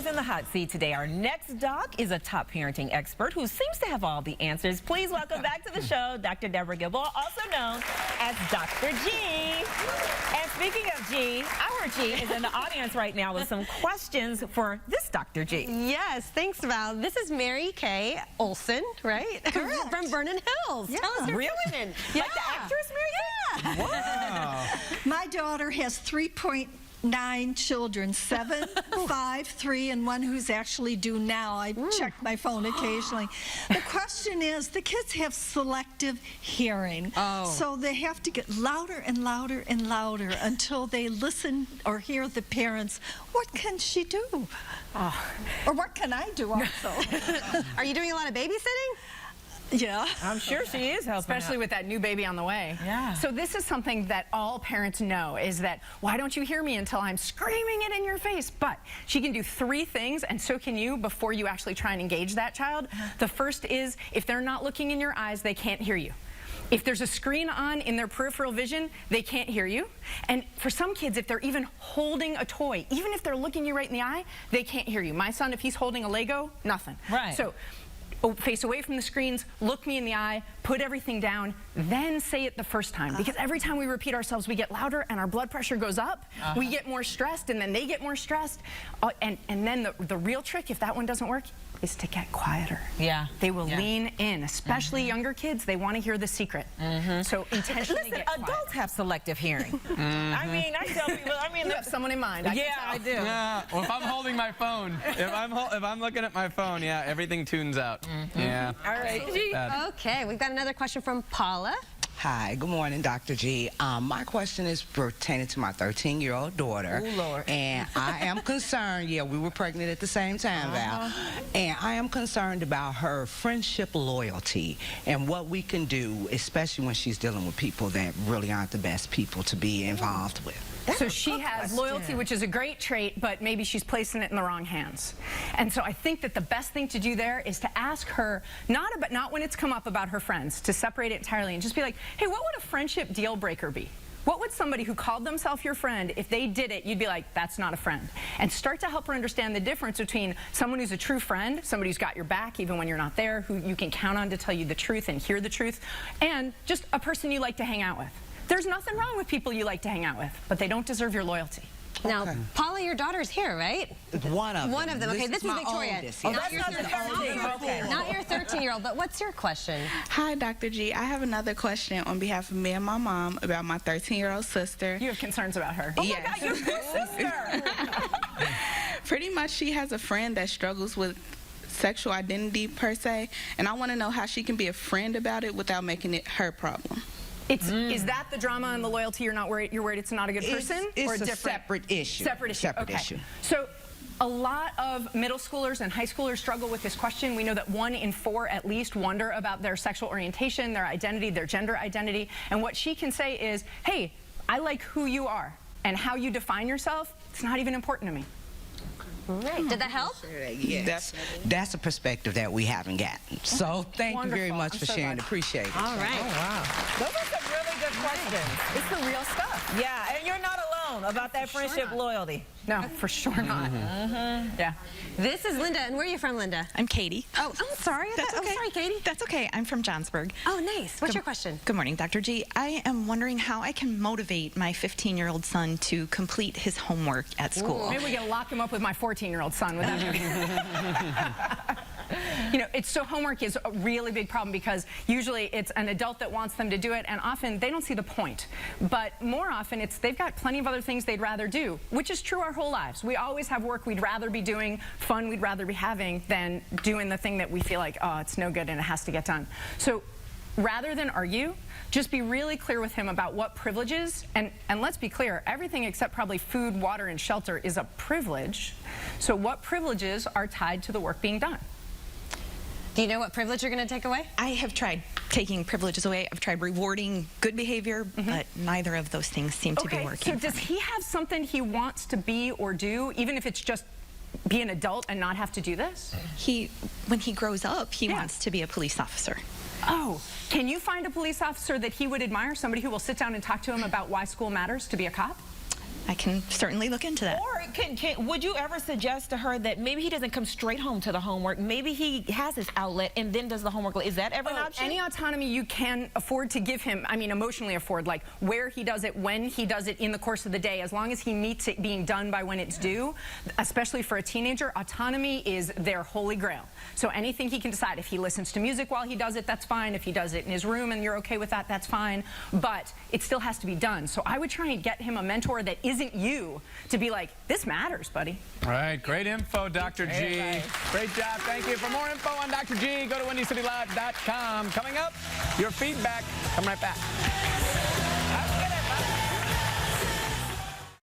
in the hot seat today. Our next doc is a top parenting expert who seems to have all the answers. Please welcome back to the show, Dr. Deborah Gilboa, also known as Dr. G. And speaking of G, our G is in the audience right now with some questions for this Dr. G. Yes, thanks, Val. This is Mary Kay Olsen, right? Correct. From Vernon Hills. Yeah. Tell us your Really? question. Like the actress Mary Kay? Wow. My daughter has 3.9 children, 7, 5, 3, and 1 who's actually due now. I check my phone occasionally. The question is, the kids have selective hearing. So they have to get louder and louder and louder until they listen or hear the parents. What can she do? Or what can I do also? Are you doing a lot of babysitting? Yeah. I'm sure she is helping Especially out. with that new baby on the way. Yeah. So this is something that all parents know, is that, why don't you hear me until I'm screaming it in your face? But she can do 3 things, and so can you, before you actually try and engage that child. The first is, if they're not looking in your eyes, they can't hear you. If there's a screen on in their peripheral vision, they can't hear you. And for some kids, if they're even holding a toy, even if they're looking you right in the eye, they can't hear you. My son, if he's holding a Lego, nothing. Right. So face away from the screens, look me in the eye, put everything down, then say it the first time. Because every time we repeat ourselves, we get louder and our blood pressure goes up. We get more stressed, and then they get more stressed. And then the real trick, if that one doesn't work, is to get quieter. Yeah. They will lean in, especially younger kids. They want to hear the secret. So intentionally Listen, get quiet. adults have selective hearing. I mean, I tell people, You have someone in mind. I do. Yeah. Well, if I'm holding my phone, if I'm looking at my phone, yeah, everything tunes out. Yeah. All right. Bad. Okay, we've got another question from Paula. Hi, good morning, Dr. G. My question is pertaining to my 13-year-old daughter. Oh, Lord. And I am concerned, yeah, we were pregnant at the same time, Val. And I am concerned about her friendship loyalty and what we can do, especially when she's dealing with people that really aren't the best people to be involved with. So she has loyalty, which is a great trait, but maybe she's placing it in the wrong hands. And so I think that the best thing to do there is to ask her, not when it's come up about her friends, to separate it entirely and just be like, hey, what would a friendship deal breaker be? What would somebody who called themselves your friend, if they did it, you'd be like, that's not a friend. And start to help her understand the difference between someone who's a true friend, somebody who's got your back even when you're not there, who you can count on to tell you the truth and hear the truth, and just a person you like to hang out with. There's nothing wrong with people you like to hang out with, but they don't deserve your loyalty. Now, Paula, your daughter's here, right? One of them. One of them. Okay, this is my Victoria. oldest, Oh, yeah. that's not the 13. Okay. Not your 13-year-old, but what's your question? Hi, Dr. G. I have another question on behalf of me and my mom about my 13-year-old sister. You have concerns about her. Oh my God, you're your sister. Pretty much she has a friend that struggles with sexual identity per se, and I want to know how she can be a friend about it without making it her problem. Is that the drama and the loyalty? You're not worried? You're worried it's not a good person, It's or a different? separate issue. Separate issue. Separate okay. issue. So, a lot of middle schoolers and high schoolers struggle with this question. We know that 1 in 4 at least wonder about their sexual orientation, their identity, their gender identity. And what she can say is, "Hey, I like who you are, and how you define yourself. It's not even important to me." Right. Did that help? Yes. That's a perspective that we haven't gotten. So thank you very Wonderful. much I'm for so sharing. glad. Appreciate it. All right. Oh, wow. Those are some really good questions. It's the real stuff. Yeah, and you're not alone about that friendship loyalty. No, for sure not. Yeah. This is Linda, and where are you from, Linda? I'm Katie. Oh, I'm sorry. That's okay. I'm sorry, Katie. That's okay. I'm from Johnsburg. Oh, nice. What's your question? Good morning, Dr. G. I am wondering how I can motivate my 15-year-old son to complete his homework at school. Maybe we can lock him up with my 14-year-old son. With that. You know, so homework is a really big problem because usually it's an adult that wants them to do it, and often they don't see the point. But more often they've got plenty of other things they'd rather do, which is true our whole lives. We always have work we'd rather be doing, fun we'd rather be having, than doing the thing that we feel like, oh, it's no good and it has to get done. So rather than argue, just be really clear with him about what privileges, and let's be clear, everything except probably food, water, and shelter is a privilege. So what privileges are tied to the work being done? Do you know what privilege you're going to take away? I have tried taking privileges away. I've tried rewarding good behavior, but neither of those things seem to be working. So does he have something he wants to be or do, even if it's just be an adult and not have to do this? When he grows up, he wants to be a police officer. Oh, can you find a police officer that he would admire, somebody who will sit down and talk to him about why school matters to be a cop? I can certainly look into that. Or would you ever suggest to her that maybe he doesn't come straight home to the homework? Maybe he has his outlet and then does the homework. Is that ever an option? Any autonomy you can afford to give him, I mean, emotionally afford, like where he does it, when he does it in the course of the day, as long as he meets it being done by when it's due, especially for a teenager, autonomy is their holy grail. So anything he can decide, if he listens to music while he does it, that's fine. If he does it in his room and you're okay with that, that's fine. But it still has to be done. So I would try and get him a mentor that isn't you to be like, this matters, buddy. All right, great info, Dr. G. Great job, thank you. For more info on Dr. G, go to WindyCityLive.com. Coming up, your feedback. Come right back.